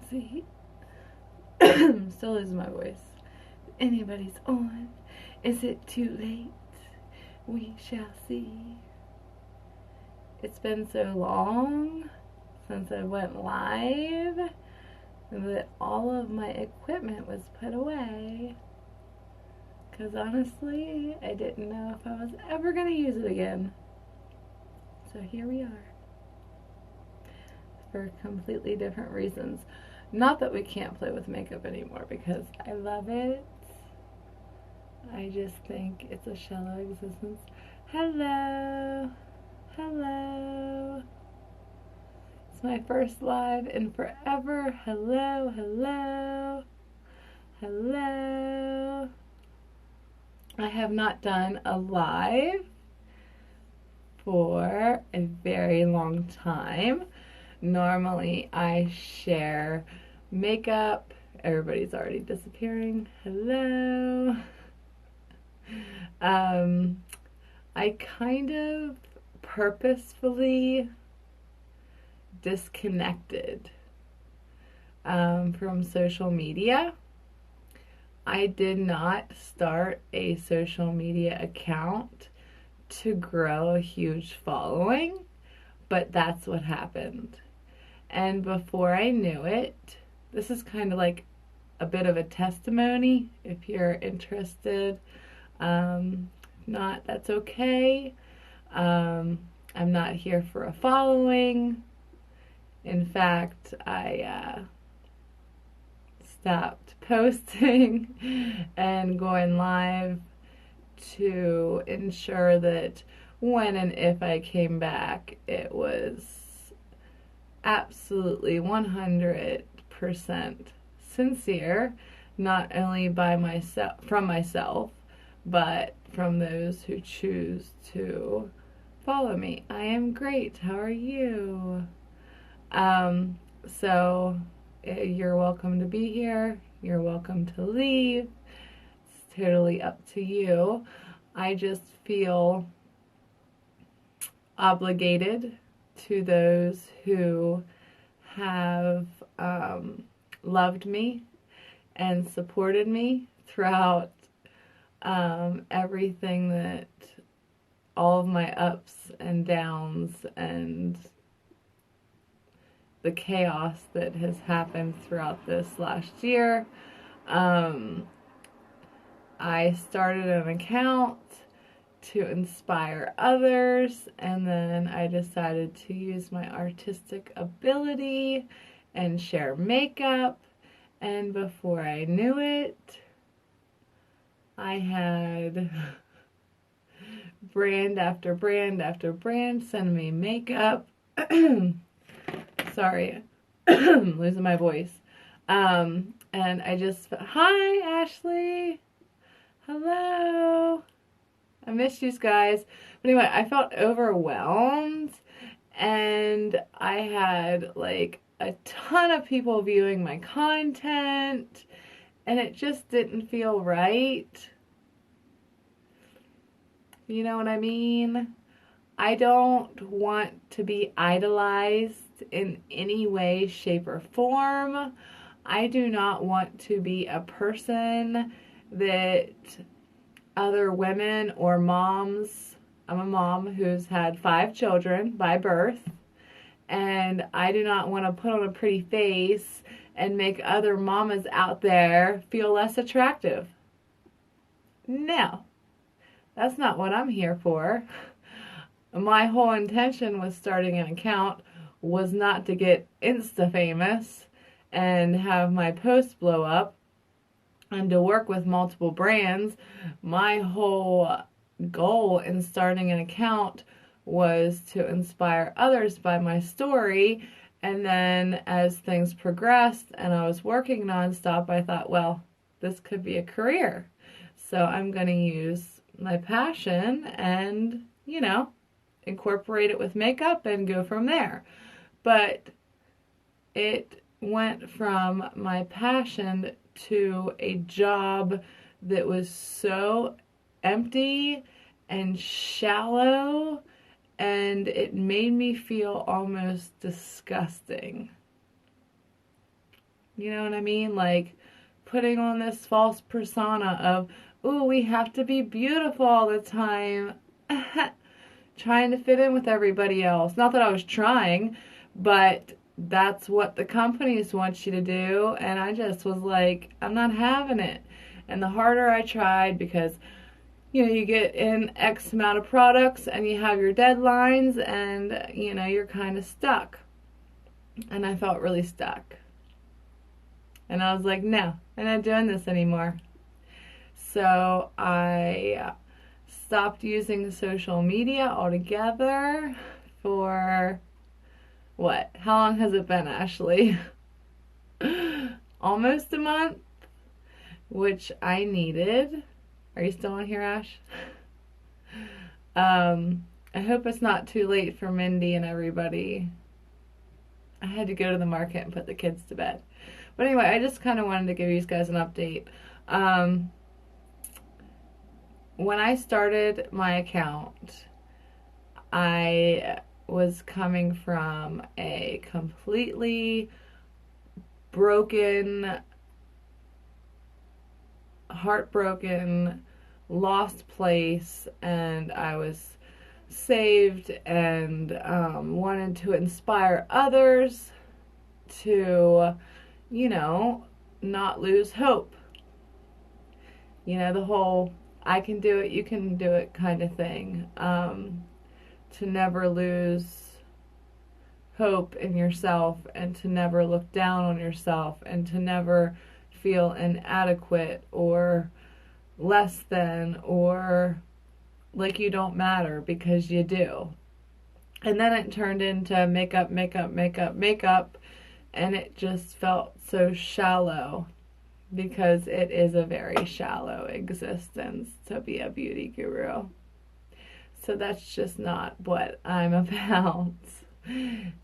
See, still losing my voice. Anybody's on? Is it too late? We shall see. It's been so long since I went live that all of my equipment was put away. Because honestly, I didn't know if I was ever going to use it again. So here we are. For completely different reasons. Not that we can't play with makeup anymore, because I love it. I just think it's a shallow existence. Hello. Hello. It's my first live in forever. Hello, hello. Hello. I have not done a live for a very long time. Normally I share makeup. Everybody's already disappearing. Hello. I kind of purposefully disconnected from social media. I did not start a social media account to grow a huge following, but that's what happened. And before I knew it, this is kind of like a bit of a testimony. If you're interested, not, that's okay. I'm not here for a following. In fact, I stopped posting and going live to ensure that when and if I came back, it was absolutely 100% sincere, not only by myself, from myself, but from those who choose to follow me. I am great. How are you? So you're welcome to be here. You're welcome to leave. It's totally up to you. I just feel obligated to those who have loved me and supported me throughout everything, that all of my ups and downs and the chaos that has happened throughout this last year. I started an account to inspire others, and then I decided to use my artistic ability and share makeup, and before I knew it, I had brand after brand after brand send me makeup. Sorry, losing my voice. And I just, hi Ashley, hello. I missed you guys. But anyway, I felt overwhelmed, and I had like a ton of people viewing my content, and it just didn't feel right. You know what I mean? I don't want to be idolized in any way, shape, or form. I do not want to be a person that other women or moms, I'm a mom who's had 5 children by birth, and I do not want to put on a pretty face and make other mamas out there feel less attractive. No, that's not what I'm here for. My whole intention with starting an account was not to get Insta famous and have my posts blow up and to work with multiple brands. My whole goal in starting an account was to inspire others by my story, and then as things progressed and I was working nonstop, I thought, well, this could be a career. So I'm going to use my passion and, you know, incorporate it with makeup and go from there. But it went from my passion to a job that was so empty and shallow and it made me feel almost disgusting. You know what I mean? Like putting on this false persona of, ooh, we have to be beautiful all the time. Trying to fit in with everybody else. Not that I was trying, but that's what the companies want you to do. And I just was like, I'm not having it. And the harder I tried, because you get in X amount of products and you have your deadlines and, you're kind of stuck. And I felt really stuck. And I was like, no, I'm not doing this anymore. So I stopped using social media altogether for, what? How long has it been, Ashley? Almost a month, which I needed. Are you still on here, Ash? I hope it's not too late for Mindy and everybody. I had to go to the market and put the kids to bed. But anyway, I just kind of wanted to give you guys an update. When I started my account, I was coming from a completely broken, heartbroken, lost place, and I was saved and wanted to inspire others to, not lose hope. The whole I can do it, you can do it kind of thing. To never lose hope in yourself, and to never look down on yourself, and to never feel inadequate or less than or like you don't matter, because you do. And then it turned into makeup, and it just felt so shallow, because it is a very shallow existence to be a beauty guru. So that's just not what I'm about.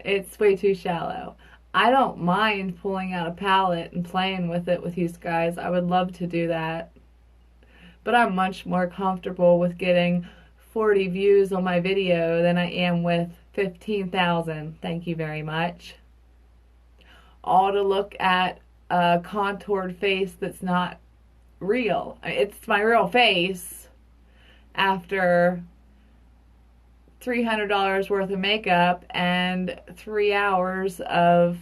It's way too shallow. I don't mind pulling out a palette and playing with it with you guys. I would love to do that. But I'm much more comfortable with getting 40 views on my video than I am with 15,000. Thank you very much. All to look at a contoured face that's not real. It's my real face after $300 worth of makeup and 3 hours of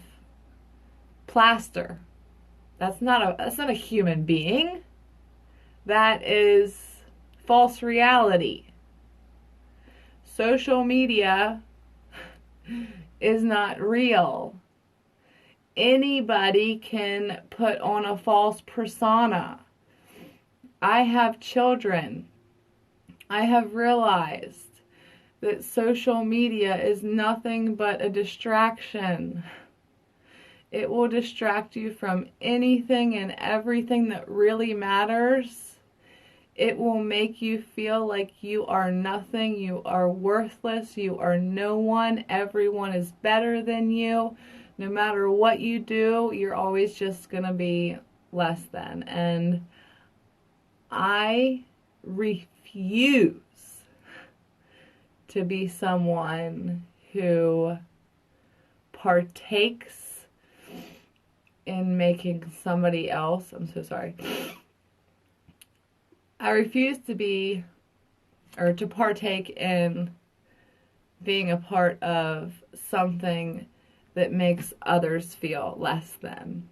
plaster. That's not a human being. That is false reality. Social media is not real. Anybody can put on a false persona. I have children. I have realized that social media is nothing but a distraction. It will distract you from anything and everything that really matters. It will make you feel like you are nothing, you are worthless, you are no one, everyone is better than you. No matter what you do, you're always just going to be less than. And I refuse to be someone who partakes in making somebody else, I'm so sorry. I refuse to be, or to partake in being a part of something that makes others feel less than.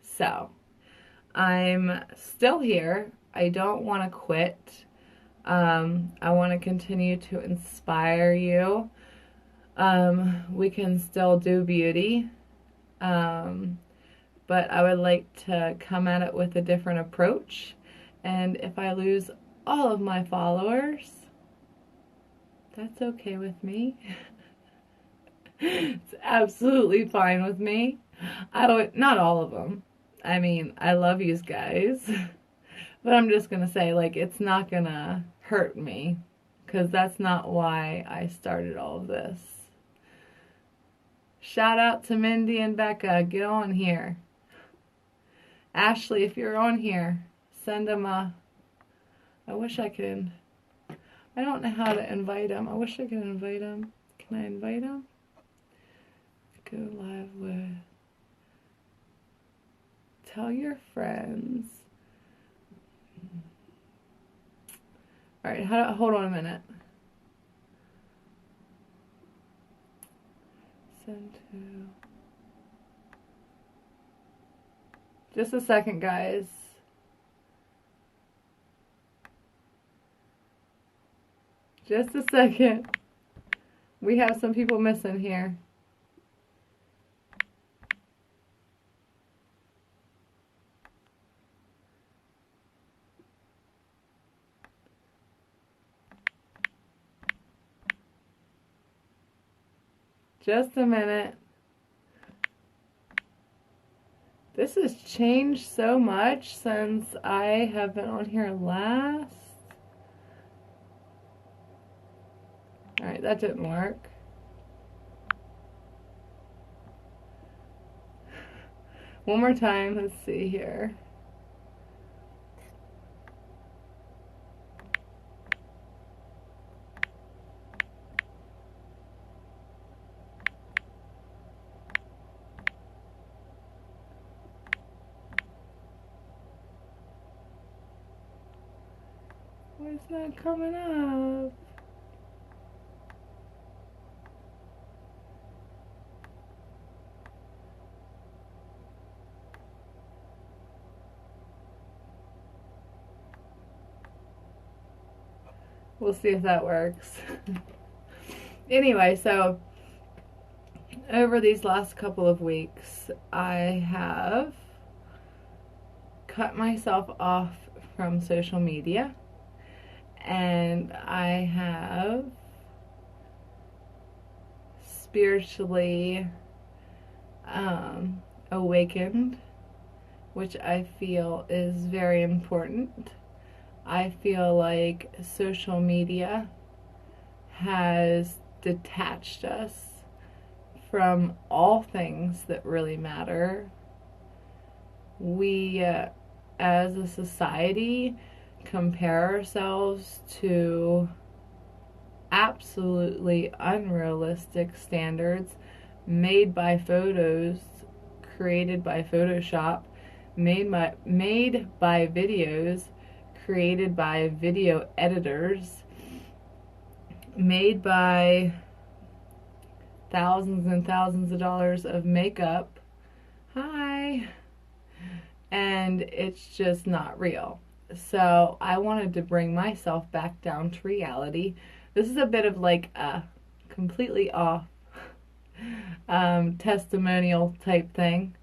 So, I'm still here. I don't want to quit. I want to continue to inspire you. We can still do beauty. But I would like to come at it with a different approach. And if I lose all of my followers, that's okay with me. It's absolutely fine with me. Not all of them. I mean, I love you guys. But I'm just going to say, like, it's not going to hurt me. Because that's not why I started all of this. Shout out to Mindy and Becca. Get on here. Ashley, if you're on here, send them a... I wish I could I don't know how to invite him. I wish I could invite him. Can I invite him? Go live with. Tell your friends. All right, hold on a minute. Send to. Just a second, guys. Just a second. We have some people missing here. Just a minute. This has changed so much since I have been on here last. Alright, that didn't work. One more time, let's see here. Why is that coming up? We'll see if that works. Anyway, so over these last couple of weeks, I have cut myself off from social media, and I have spiritually awakened, which I feel is very important. I feel like social media has detached us from all things that really matter. We, as a society, compare ourselves to absolutely unrealistic standards made by photos, created by Photoshop, made by videos, created by video editors, made by thousands and thousands of dollars of makeup. Hi. And it's just not real. So I wanted to bring myself back down to reality. This is a bit of like a completely off testimonial type thing.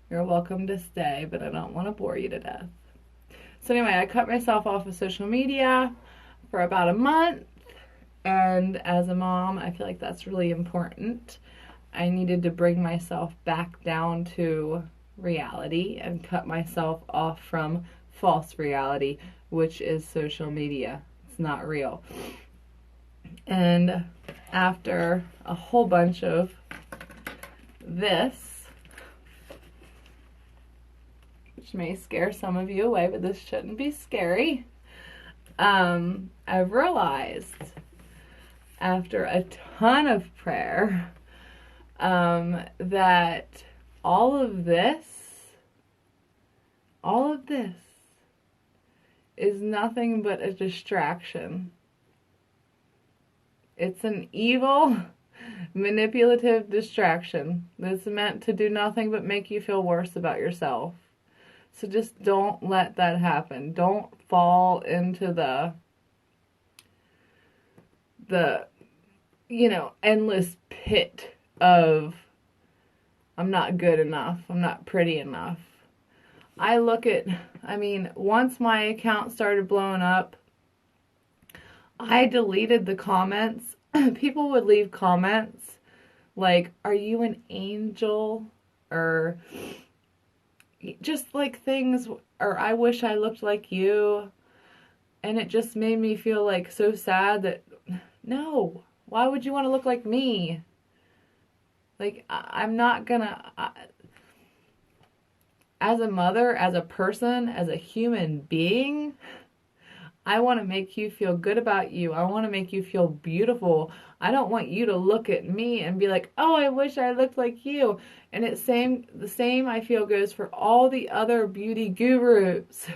You're welcome to stay, but I don't want to bore you to death. So anyway, I cut myself off of social media for about a month, and as a mom, I feel like that's really important. I needed to bring myself back down to reality and cut myself off from false reality, which is social media. It's not real. And after a whole bunch of this, which may scare some of you away, but this shouldn't be scary. I've realized after a ton of prayer that all of this is nothing but a distraction. It's an evil, manipulative distraction that's meant to do nothing but make you feel worse about yourself. So just don't let that happen. Don't fall into the endless pit of I'm not good enough, I'm not pretty enough. Once my account started blowing up, I deleted the comments. People would leave comments like, "Are you an angel?" or just like things, or "I wish I looked like you." And it just made me feel like so sad that, no, why would you want to look like me? Like, I'm not gonna, as a mother, as a person, as a human being, I want to make you feel good about you. I want to make you feel beautiful. I don't want you to look at me and be like, oh, I wish I looked like you. And the same I feel goes for all the other beauty gurus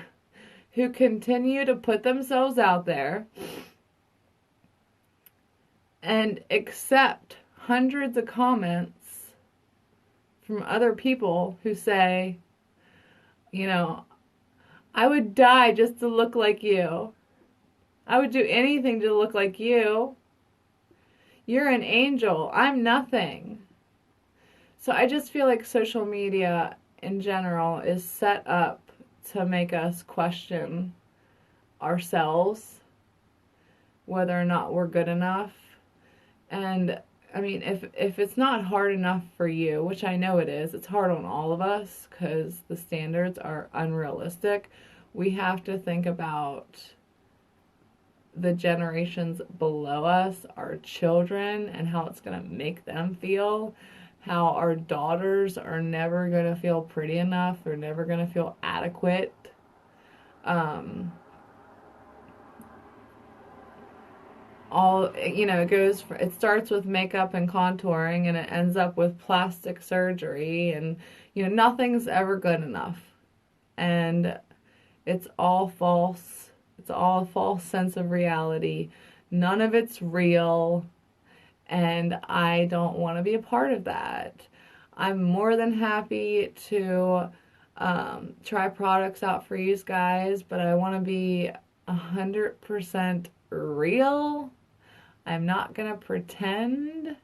who continue to put themselves out there and accept hundreds of comments from other people who say, you know, I would die just to look like you. I would do anything to look like you. You're an angel. I'm nothing. So I just feel like social media in general is set up to make us question ourselves, whether or not we're good enough. And I mean, if it's not hard enough for you, which I know it is, it's hard on all of us because the standards are unrealistic. We have to think about the generations below us, our children, and how it's going to make them feel. How our daughters are never going to feel pretty enough. They're never going to feel adequate. It starts with makeup and contouring and it ends up with plastic surgery, and nothing's ever good enough, and it's all false. It's all a false sense of reality. None of it's real, and I don't want to be a part of that. I'm more than happy to try products out for you guys, but I want to be 100% real. I'm not going to pretend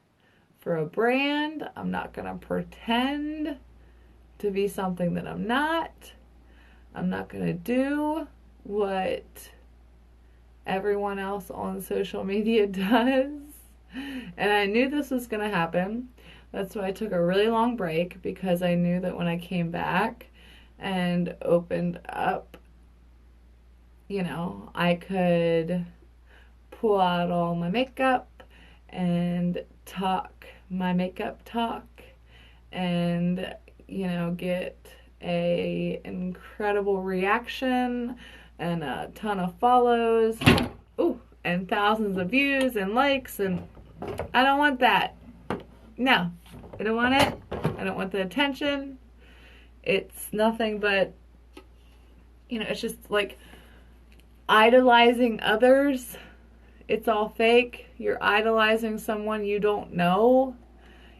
for a brand. I'm not going to pretend to be something that I'm not. I'm not going to do what everyone else on social media does. And I knew this was going to happen. That's why I took a really long break, because I knew that when I came back and opened up, I could pull out all my makeup and talk my makeup talk and, get a incredible reaction and a ton of follows, and thousands of views and likes, and I don't want that. No, I don't want it. I don't want the attention. It's nothing but, it's just like idolizing others. It's all fake. You're idolizing someone you don't know.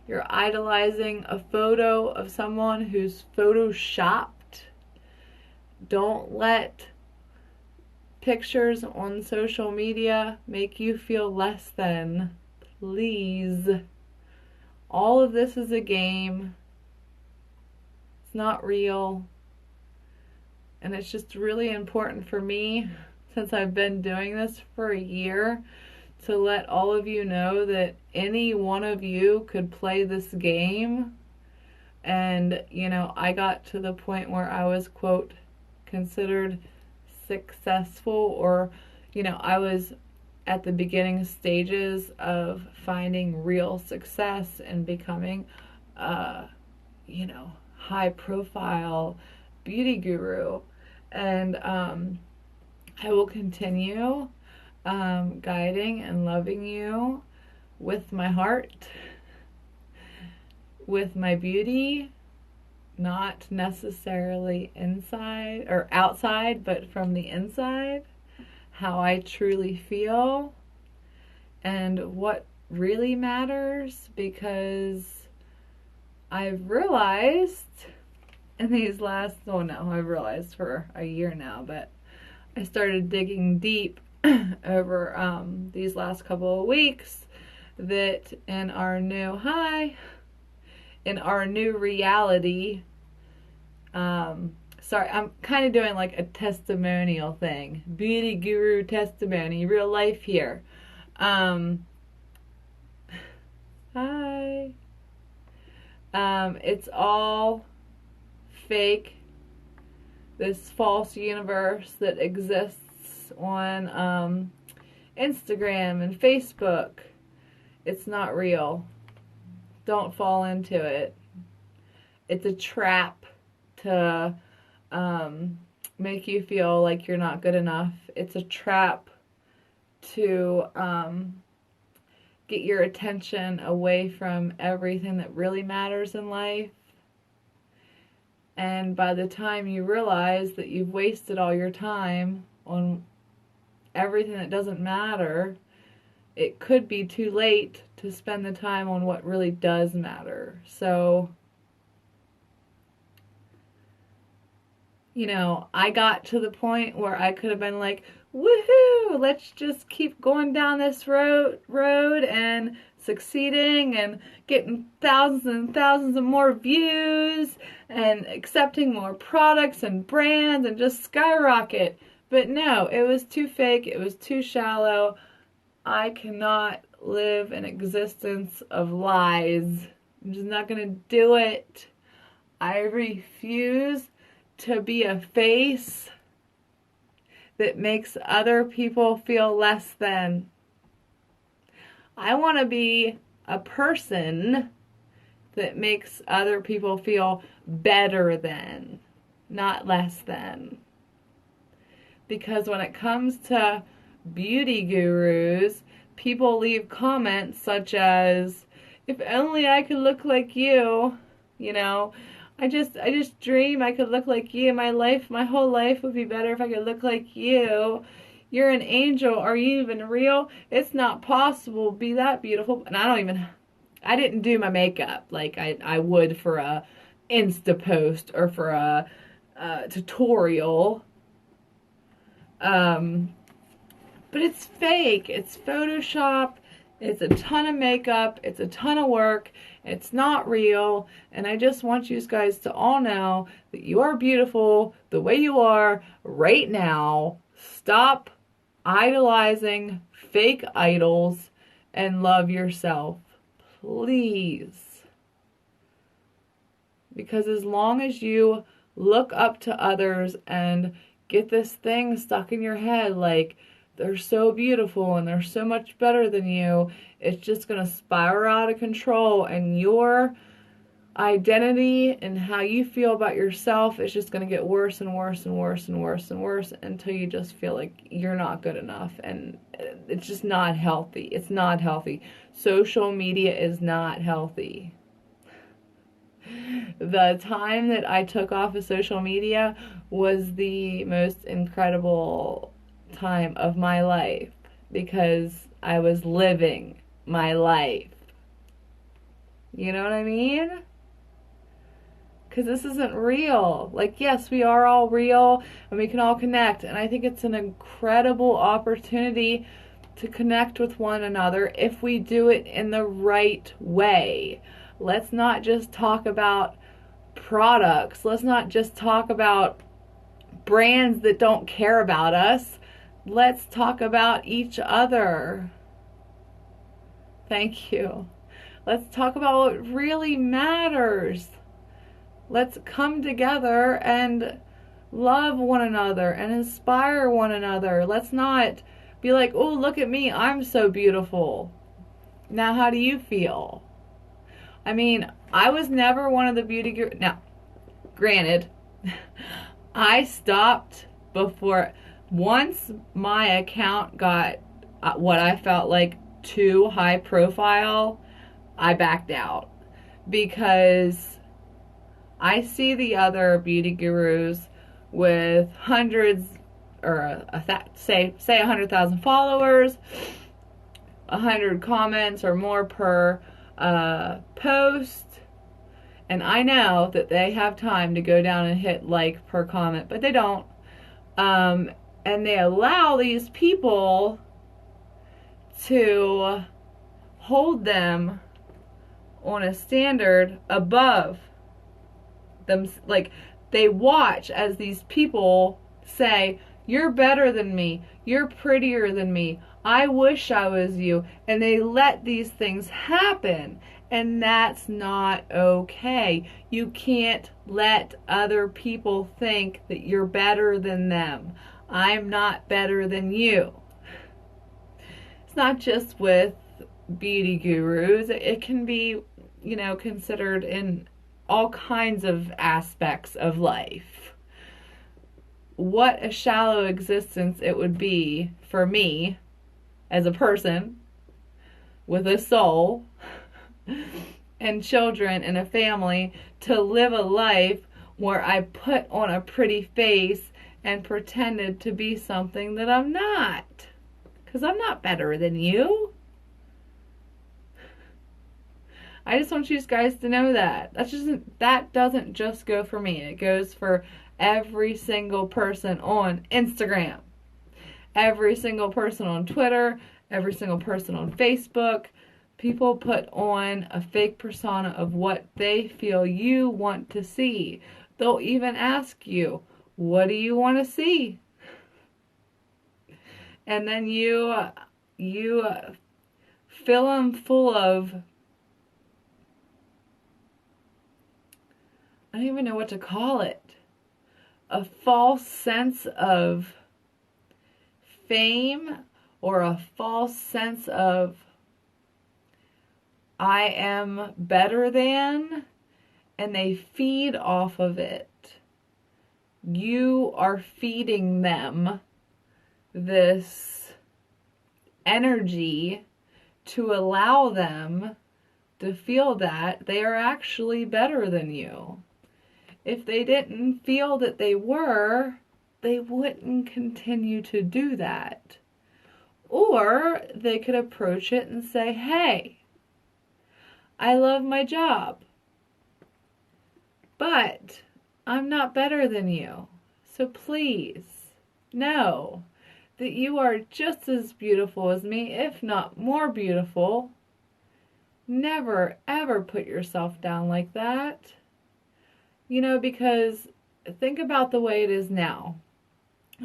You're idolizing a photo of someone who's photoshopped. Don't let pictures on social media make you feel less than. Please. All of this is a game. It's not real. And it's just really important for me, since I've been doing this for a year, to let all of you know that any one of you could play this game. And, I got to the point where I was, quote, considered successful, or, I was at the beginning stages of finding real success and becoming a, high profile beauty guru. And I will continue guiding and loving you with my heart, with my beauty, not necessarily inside or outside, but from the inside, how I truly feel and what really matters, because I've realized in these last, I've realized for a year now, but I started digging deep over these last couple of weeks that in our new reality, sorry, I'm kind of doing like a testimonial thing, beauty guru testimony, real life here. Hi. It's all fake. This false universe that exists on Instagram and Facebook. It's not real. Don't fall into it. It's a trap to make you feel like you're not good enough. It's a trap to get your attention away from everything that really matters in life. And by the time you realize that you've wasted all your time on everything that doesn't matter, it could be too late to spend the time on what really does matter. So, you know, I got to the point where I could have been like, woohoo, let's just keep going down this road and succeeding and getting thousands and thousands of more views and accepting more products and brands and just skyrocket. But no, it was too fake. It was too shallow. I cannot live an existence of lies. I'm just not going to do it. I refuse to be a face that makes other people feel less than. I want to be a person that makes other people feel better than, not less than. Because when it comes to beauty gurus, people leave comments such as, if only I could look like you, you know, I just dream I could look like you. My whole life would be better if I could look like you. You're an angel. Are you even real? It's not possible to be that beautiful. And I didn't do my makeup like I would for a Insta post or for a tutorial. But it's fake. It's Photoshop. It's a ton of makeup. It's a ton of work. It's not real. And I just want you guys to all know that you are beautiful the way you are right now. Stop idolizing fake idols and love yourself. Please. Because as long as you look up to others and get this thing stuck in your head like, they're so beautiful and they're so much better than you, it's just going to spiral out of control, and your identity and how you feel about yourself is just going to get worse and worse and worse and worse and worse until you just feel like you're not good enough, and it's just not healthy. It's not healthy. Social media is not healthy. The time that I took off of social media was the most incredible time of my life because I was living my life. You know what I mean? Because this isn't real. Like, yes, we are all real and we can all connect, and I think it's an incredible opportunity to connect with one another if we do it in the right way. Let's not just talk about products. Let's not just talk about brands that don't care about us. Let's talk about each other. Thank you. Let's talk about what really matters. Let's come together and love one another and inspire one another. Let's not be like, oh, look at me, I'm so beautiful. Now, how do you feel? I mean, I was never one of the beauty gurus. Now, granted, I stopped before, once my account got what I felt like too high profile, I backed out. Because I see the other beauty gurus with hundreds, or say 100,000 followers, 100 comments or more per post, and I know that they have time to go down and hit like per comment, but they don't. And they allow these people to hold them on a standard above them. Like, they watch as these people say, you're better than me, you're prettier than me, I wish I was you, and they let these things happen, and that's not okay. You can't let other people think that you're better than them. I'm not better than you. It's not just with beauty gurus. It can be, you know, considered in all kinds of aspects of life. what a shallow existence it would be for me as a person with a soul and children and a family to live a life where I put on a pretty face and pretended to be something that I'm not. Because I'm not better than you. I just want you guys to know that. That doesn't just go for me. It goes for every single person on Instagram, every single person on Twitter, every single person on Facebook. People put on a fake persona of what they feel you want to see. They'll even ask you, what do you want to see? And then you fill them full of, I don't even know what to call it, a false sense of fame or a false sense of I am better than, and they feed off of it. You are feeding them this energy to allow them to feel that they are actually better than you. If they didn't feel that they were, they wouldn't continue to do that. Or they could approach it and say, hey, I love my job, but I'm not better than you. So please know that you are just as beautiful as me, if not more beautiful. Never, ever put yourself down like that. You know, because think about the way it is now,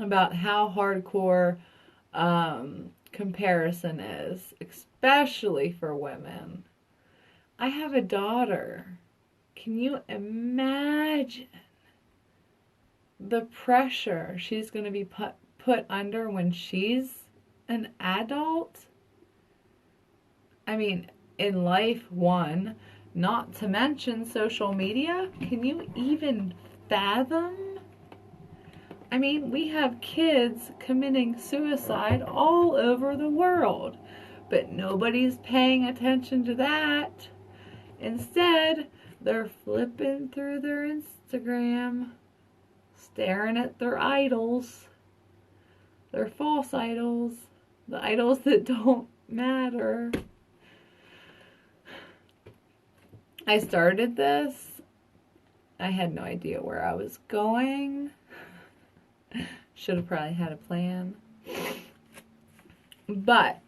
about how hardcore comparison is, especially for women. I have a daughter. Can you imagine the pressure she's going to be put under when she's an adult? I mean, in life, one, not to mention social media. Can you even fathom? I mean, we have kids committing suicide all over the world, but nobody's paying attention to that. Instead, they're flipping through their Instagram, staring at their idols, their false idols, the idols that don't matter. I started this. I had no idea where I was going. Should have probably had a plan. But,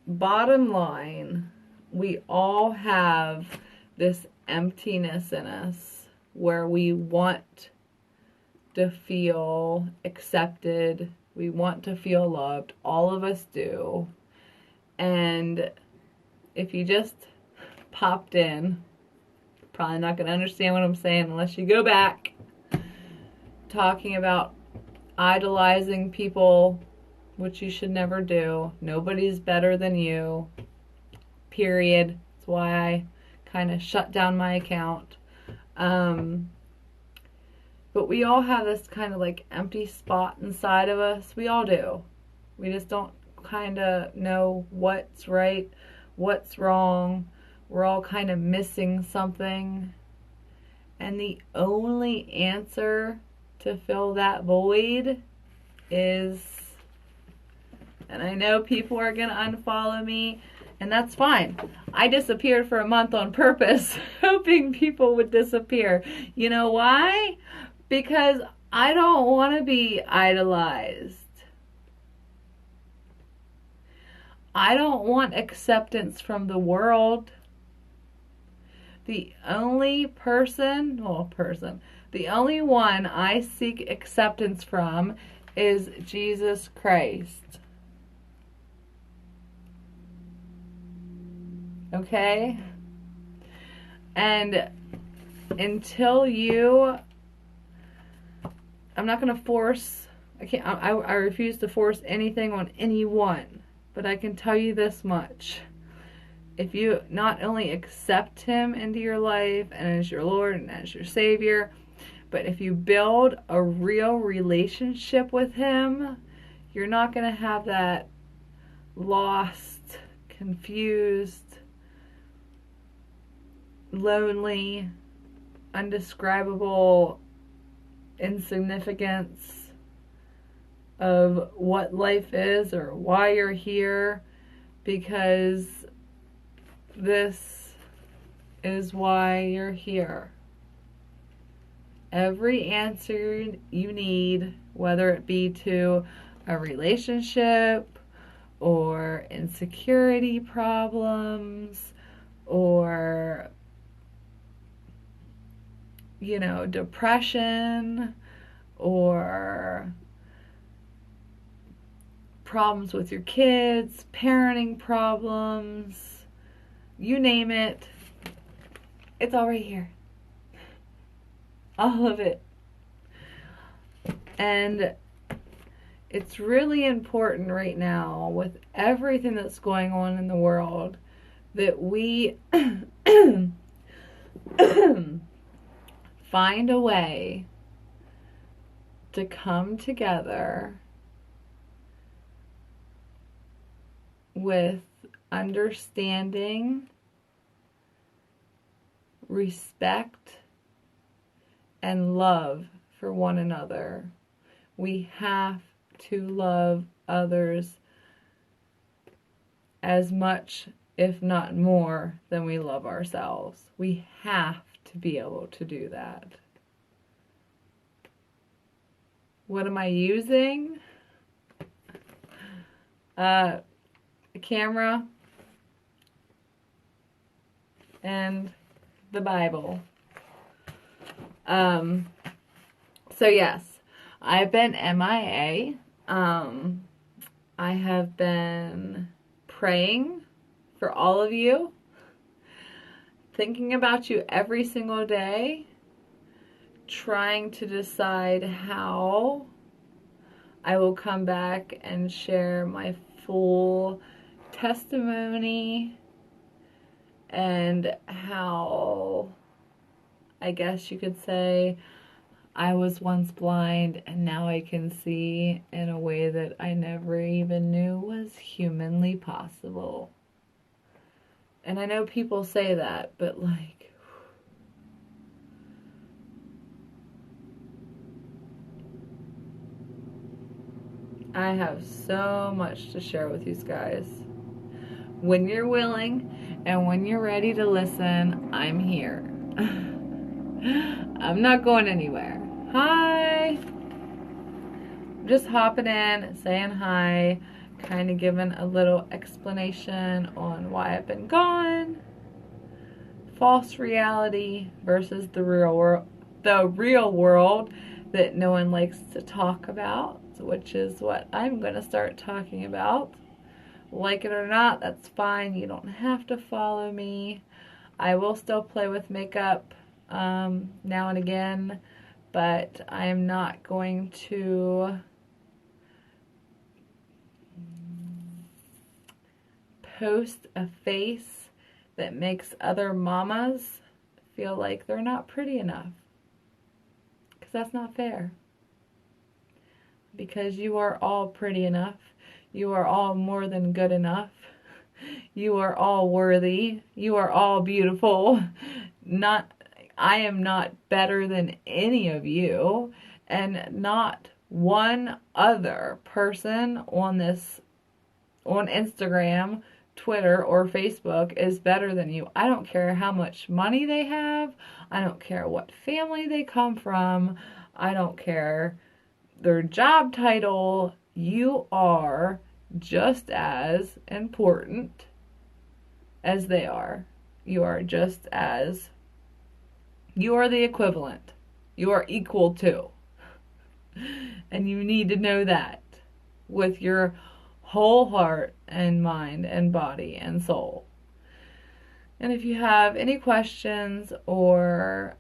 bottom line, we all have this emptiness in us where we want to feel accepted. We want to feel loved. All of us do. And if you just popped in, probably not going to understand what I'm saying unless you go back. Talking about idolizing people, which you should never do. Nobody's better than you. Period. That's why I kind of shut down my account. But we all have this kind of like empty spot inside of us. We all do. We just don't kind of know what's right, what's wrong. We're all kind of missing something. And the only answer to fill that void is, and I know people are going to unfollow me, and that's fine. I disappeared for a month on purpose, hoping people would disappear. You know why? Because I don't want to be idolized. I don't want acceptance from the world. The only the only one I seek acceptance from is Jesus Christ. Okay? And until I'm not going to force, I refuse to force anything on anyone. But I can tell you this much. If you not only accept Him into your life and as your Lord and as your Savior, But if you build a real relationship with him, you're not going to have that lost, confused, lonely, undescribable insignificance of what life is or why you're here, because this is why you're here. Every answer you need, whether it be to a relationship or insecurity problems or, depression or problems with your kids, parenting problems, you name it, it's all right here. All of it. And it's really important right now, with everything that's going on in the world, that we find a way to come together with understanding, respect, and love for one another. We have to love others as much, if not more, than we love ourselves. We have to be able to do that. What am I using? A camera and the Bible. So yes, I've been MIA. I have been praying for all of you, thinking about you every single day, trying to decide how I will come back and share my full testimony and how, I guess you could say, I was once blind and now I can see in a way that I never even knew was humanly possible. And I know people say that, but like, I have so much to share with you guys. When you're willing and when you're ready to listen, I'm here. I'm not going anywhere. Hi! Just hopping in, saying hi, kind of giving a little explanation on why I've been gone. False reality versus the real world that no one likes to talk about, which is what I'm going to start talking about. Like it or not, that's fine. You don't have to follow me. I will still play with makeup now and again, but I am not going to post a face that makes other mamas feel like they're not pretty enough, because that's not fair. Because you are all pretty enough. You are all more than good enough. You are all worthy. You are all beautiful. I am not better than any of you, and not one other person on Instagram, Twitter, or Facebook is better than you. I don't care how much money they have. I don't care what family they come from. I don't care their job title. You are just as important as they are. You are the equivalent. You are equal to. And you need to know that with your whole heart and mind and body and soul. And if you have any questions or,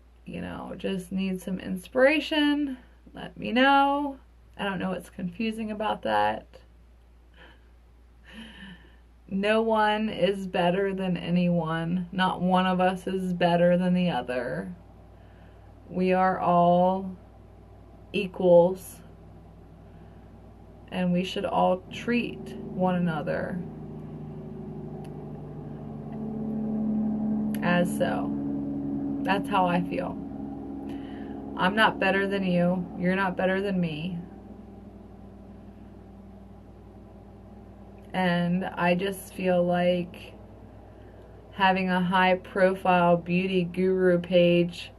just need some inspiration, let me know. I don't know what's confusing about that. No one is better than anyone. Not one of us is better than the other. We are all equals, and we should all treat one another as so. That's how I feel. I'm not better than you. You're not better than me. And I just feel like having a high-profile beauty guru page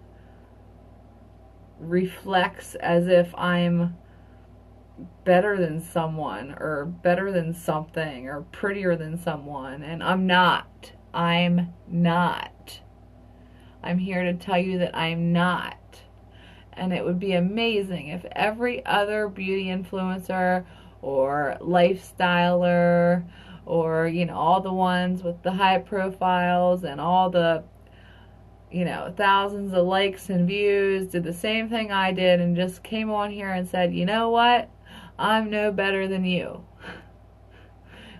reflects as if I'm better than someone or better than something or prettier than someone, and I'm not. I'm not. I'm here to tell you that I'm not. And it would be amazing if every other beauty influencer or lifestyler or, you know, all the ones with the high profiles and all the, you know, thousands of likes and views did the same thing I did and just came on here and said, you know what? I'm no better than you.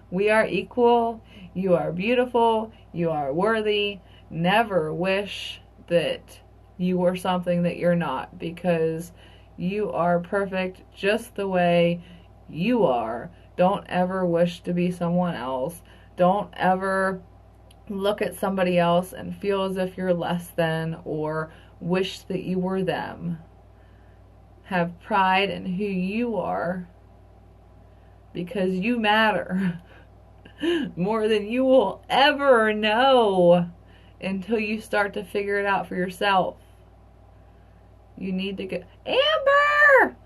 We are equal. You are beautiful. You are worthy. Never wish that you were something that you're not, because you are perfect just the way you are. Don't ever wish to be someone else. Don't ever look at somebody else and feel as if you're less than or wish that you were them. Have pride in who you are, because you matter more than you will ever know until you start to figure it out for yourself. You need to go. Amber!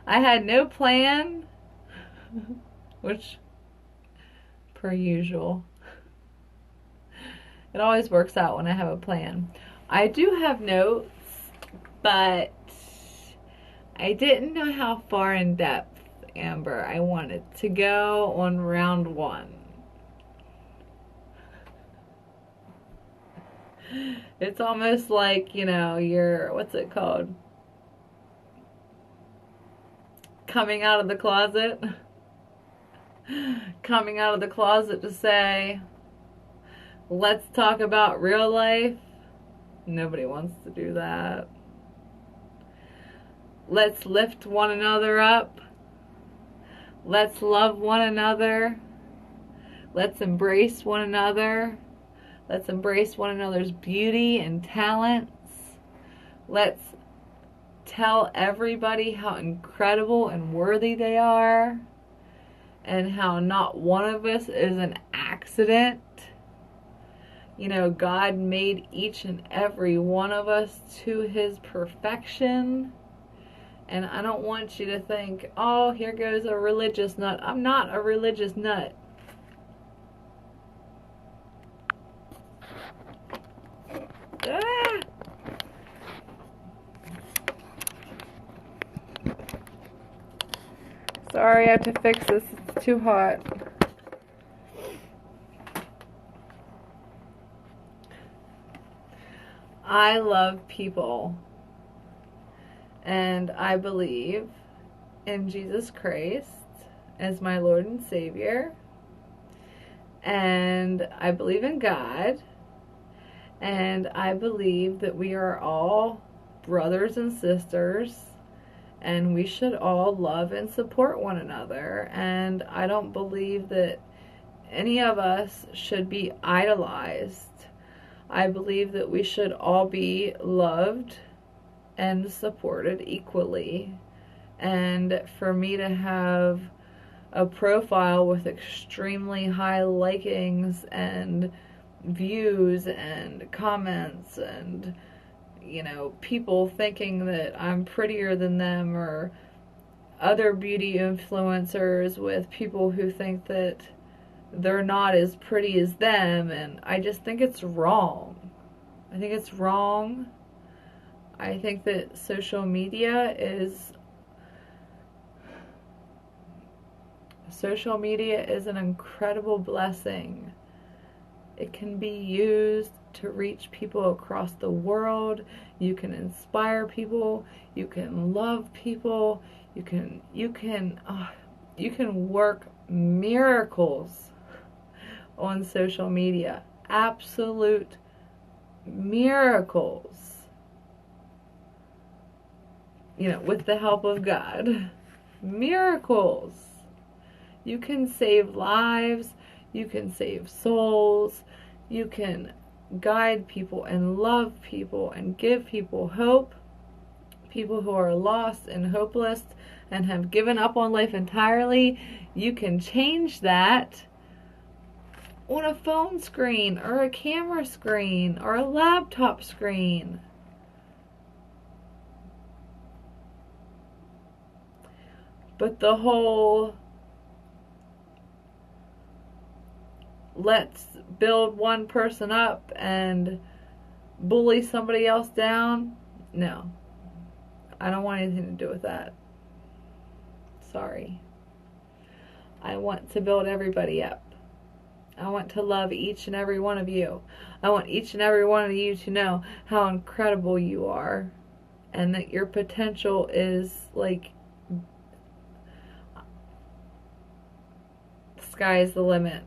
I had no plan, which, per usual, it always works out when I have a plan. I do have notes, but I didn't know how far in depth, Amber, I wanted to go on round one. It's almost like, you know, you're, what's it called? Coming out of the closet. Coming out of the closet to say, let's talk about real life. Nobody wants to do that. Let's lift one another up. Let's love one another. Let's embrace one another. Let's embrace one another's beauty and talents. Let's tell everybody how incredible and worthy they are, and how not one of us is an accident. You know, God made each and every one of us to His perfection. And I don't want you to think, oh, here goes a religious nut. I'm not a religious nut. Ah! Sorry, I have to fix this. It's too hot. I love people. And I believe in Jesus Christ as my Lord and Savior. And I believe in God. And I believe that we are all brothers and sisters, and we should all love and support one another. And I don't believe that any of us should be idolized. I believe that we should all be loved and supported equally. And for me to have a profile with extremely high likings and views and comments and, you know, people thinking that I'm prettier than them, or other beauty influencers with people who think that they're not as pretty as them, and I just think it's wrong. I think it's wrong. I think that social media is an incredible blessing. It can be used to reach people across the world. You can inspire people. You can love people. You can work miracles on social media. Absolute miracles. with the help of God. Miracles. You can save lives. You can save souls. You can guide people and love people and give people hope. People who are lost and hopeless and have given up on life entirely, you can change that on a phone screen or a camera screen or a laptop screen. But the whole let's build one person up and bully somebody else down, no. I don't want anything to do with that. Sorry. I want to build everybody up. I want to love each and every one of you. I want each and every one of you to know how incredible you are and that your potential is like the sky is the limit.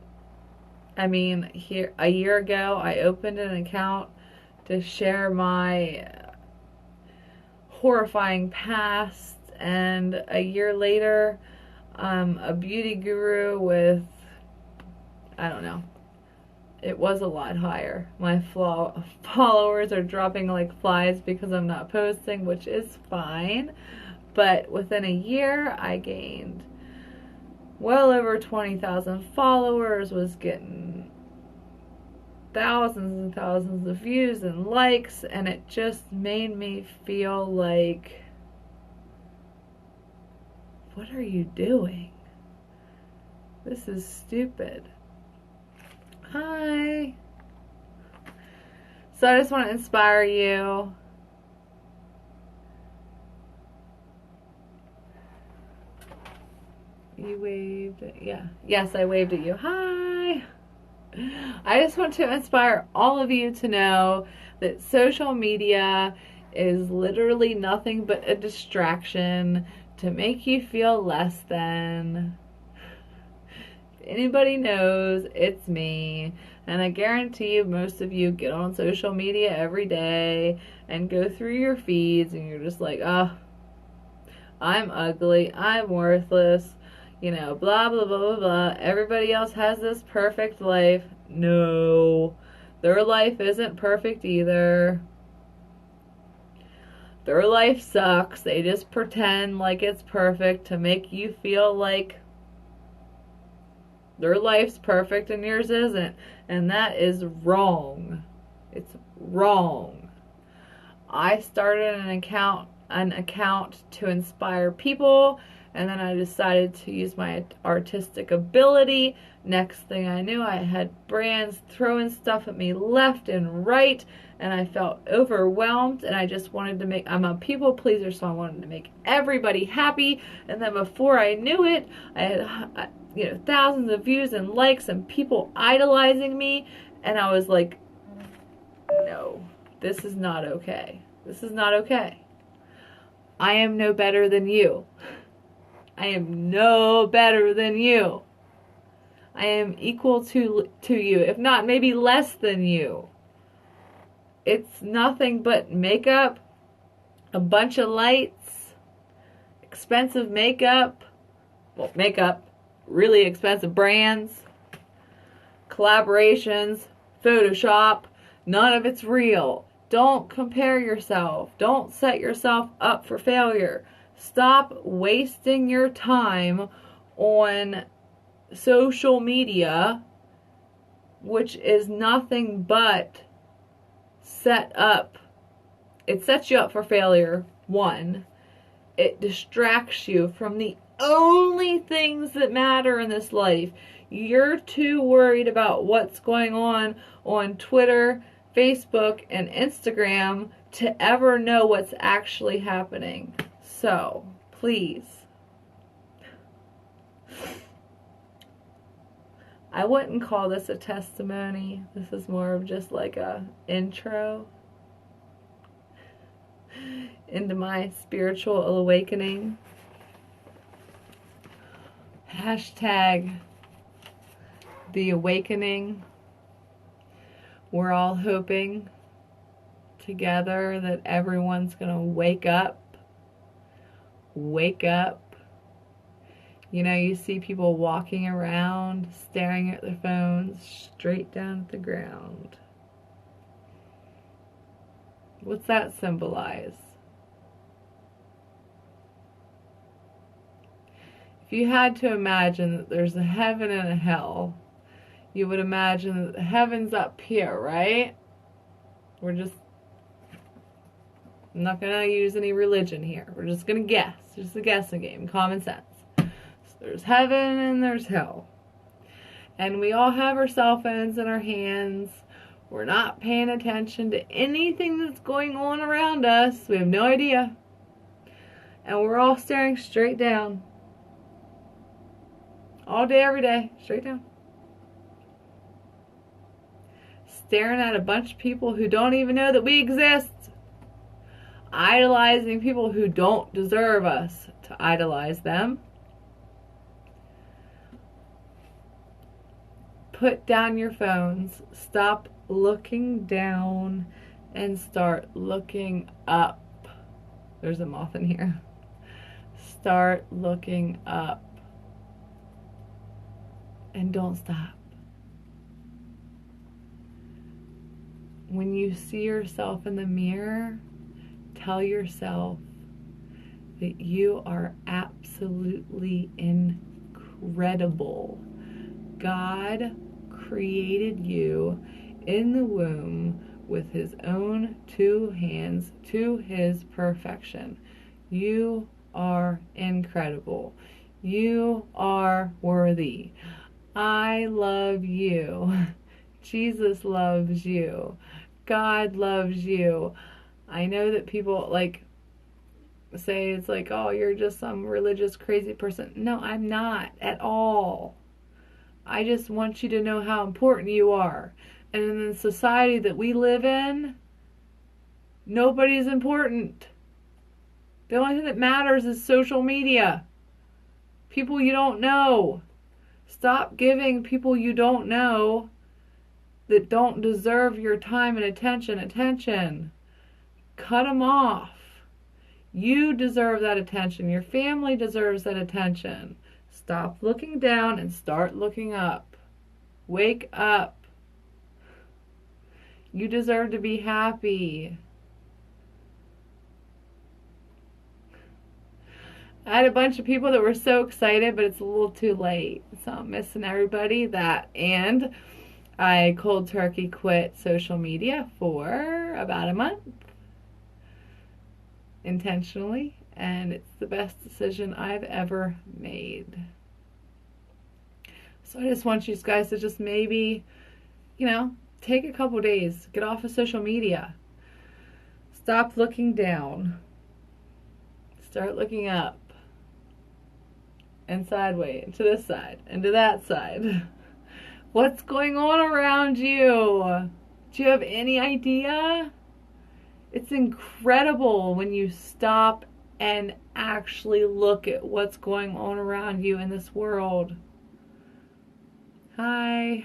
I mean, here a year ago I opened an account to share my horrifying past, and a year later I'm a beauty guru with, I don't know, it was a lot higher. My followers are dropping like flies because I'm not posting, which is fine, but within a year I gained well over 20,000 followers, was getting thousands and thousands of views and likes, and it just made me feel like, what are you doing? This is stupid. Hi. So I just want to inspire you. You waved. Yeah. Yes, I waved at you. Hi. I just want to inspire all of you to know that social media is literally nothing but a distraction to make you feel less than. If anybody knows, it's me. And I guarantee you, most of you get on social media every day and go through your feeds and you're just like, oh, I'm ugly, I'm worthless, blah, blah, blah, blah, blah. Everybody else has this perfect life. No, their life isn't perfect either. Their life sucks. They just pretend like it's perfect to make you feel like their life's perfect and yours isn't. And that is wrong. It's wrong. I started an account to inspire people, and then I decided to use my artistic ability. Next thing I knew, I had brands throwing stuff at me left and right, and I felt overwhelmed, and I just wanted to I'm a people pleaser, so I wanted to make everybody happy. And then before I knew it, I had thousands of views and likes and people idolizing me, and I was like, no, this is not okay. This is not okay. I am no better than you. I am no better than you. I am equal to you, if not maybe less than you. It's nothing but makeup, a bunch of lights, expensive makeup, really expensive brands, collaborations, Photoshop. None of it's real. Don't compare yourself. Don't set yourself up for failure. Stop wasting your time on social media, which is nothing but it sets you up for failure. One, it distracts you from the only things that matter in this life. You're too worried about what's going on Twitter, Facebook, and Instagram to ever know what's actually happening. So, please. I wouldn't call this a testimony. This is more of just like a intro into my spiritual awakening. Hashtag the awakening. We're all hoping together that everyone's going to wake up wake up. You know, you see people walking around, staring at their phones, straight down at the ground. What's that symbolize? If you had to imagine that there's a heaven and a hell, you would imagine that the heaven's up here, right? I'm not going to use any religion here. We're just going to guess. Just a guessing game. Common sense. So there's heaven and there's hell. And we all have our cell phones in our hands. We're not paying attention to anything that's going on around us. We have no idea. And we're all staring straight down. All day, every day. Straight down. Staring at a bunch of people who don't even know that we exist. Idolizing people who don't deserve us to idolize them. Put down your phones. Stop looking down and start looking up. There's a moth in here. Start looking up. And don't stop. When you see yourself in the mirror, tell yourself that you are absolutely incredible. God created you in the womb with his own two hands to his perfection. You are incredible. You are worthy. I love you. Jesus loves you. God loves you. I know that people say it's like, oh, you're just some religious crazy person. No, I'm not at all. I just want you to know how important you are. And in the society that we live in, nobody's important. The only thing that matters is social media. People you don't know. Stop giving people you don't know that don't deserve your time and attention. Cut them off. You deserve that attention. Your family deserves that attention. Stop looking down and start looking up. Wake up. You deserve to be happy. I had a bunch of people that were so excited, but it's a little too late. So I'm missing everybody that. And I cold turkey quit social media for about a month. Intentionally. And it's the best decision I've ever made. So I just want you guys to just maybe, take a couple days. Get off of social media. Stop looking down. Start looking up. And sideways, and to this side, and to that side. What's going on around you? Do you have any idea? It's incredible when you stop and actually look at what's going on around you in this world. Hi.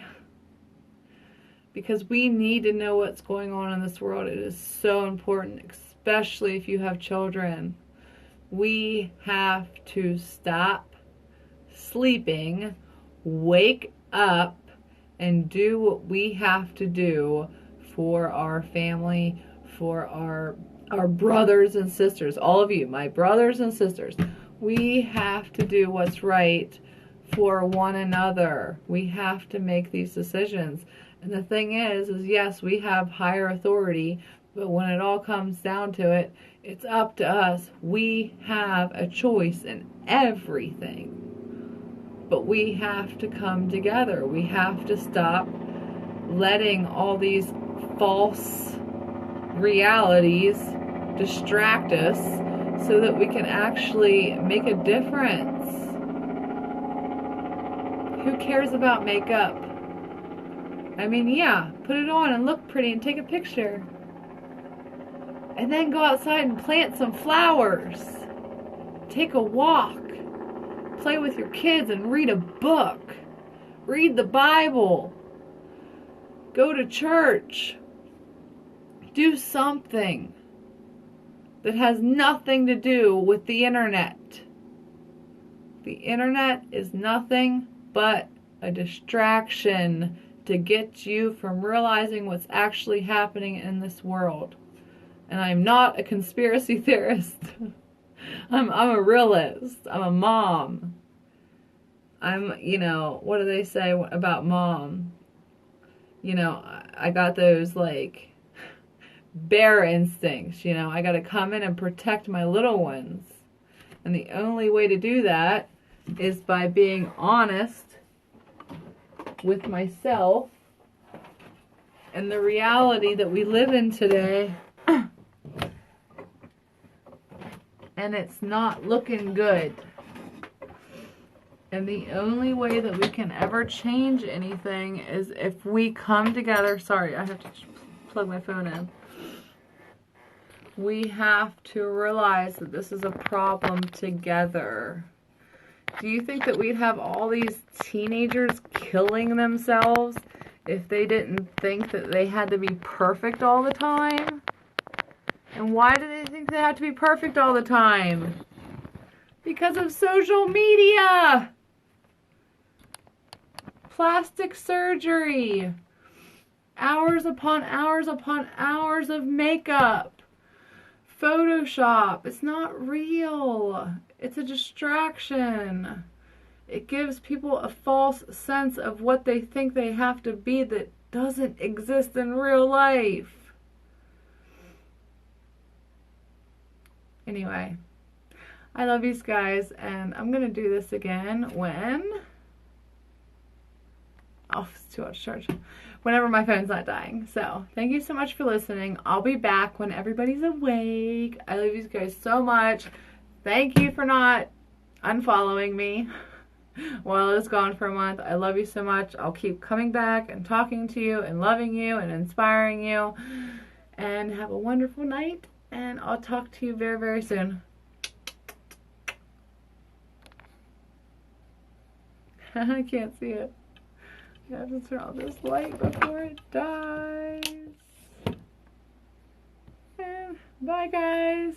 Because we need to know what's going on in this world. It is so important, especially if you have children. We have to stop sleeping, wake up, and do what we have to do for our family, for our brothers and sisters. All of you, my brothers and sisters. We have to do what's right for one another. We have to make these decisions. And the thing is yes, we have higher authority, but when it all comes down to it, it's up to us. We have a choice in everything. But we have to come together. We have to stop letting all these false realities distract us so that we can actually make a difference. Who cares about makeup? I mean, yeah, put it on and look pretty and take a picture. And then go outside and plant some flowers. Take a walk. Play with your kids and read a book. Read the Bible. Go to church. Do something. that has nothing to do with the internet. The internet is nothing but a distraction to get you from realizing what's actually happening in this world. And I'm not a conspiracy theorist. I'm a realist. I'm a mom. I'm, you know, what do they say about mom? You know, I got those, like, bear instincts, you know. I got to come in and protect my little ones. And the only way to do that is by being honest with myself and the reality that we live in today. And it's not looking good. And the only way that we can ever change anything is if we come together. Sorry, I have to plug my phone in. We have to realize that this is a problem together. Do you think that we'd have all these teenagers killing themselves if they didn't think that they had to be perfect all the time? And why do they think they have to be perfect all the time? Because of social media! Plastic surgery! Hours upon hours upon hours of makeup! Photoshop! It's not real! It's a distraction. It gives people a false sense of what they think they have to be that doesn't exist in real life. Anyway, I love you guys, and I'm going to do this again when... Oh, it's too much charge. Whenever my phone's not dying. So, thank you so much for listening. I'll be back when everybody's awake. I love you guys so much. Thank you for not unfollowing me while I was gone for a month. I love you so much. I'll keep coming back and talking to you and loving you and inspiring you. And have a wonderful night. And I'll talk to you very, very soon. I can't see it. I have to turn off this light before it dies. And bye, guys.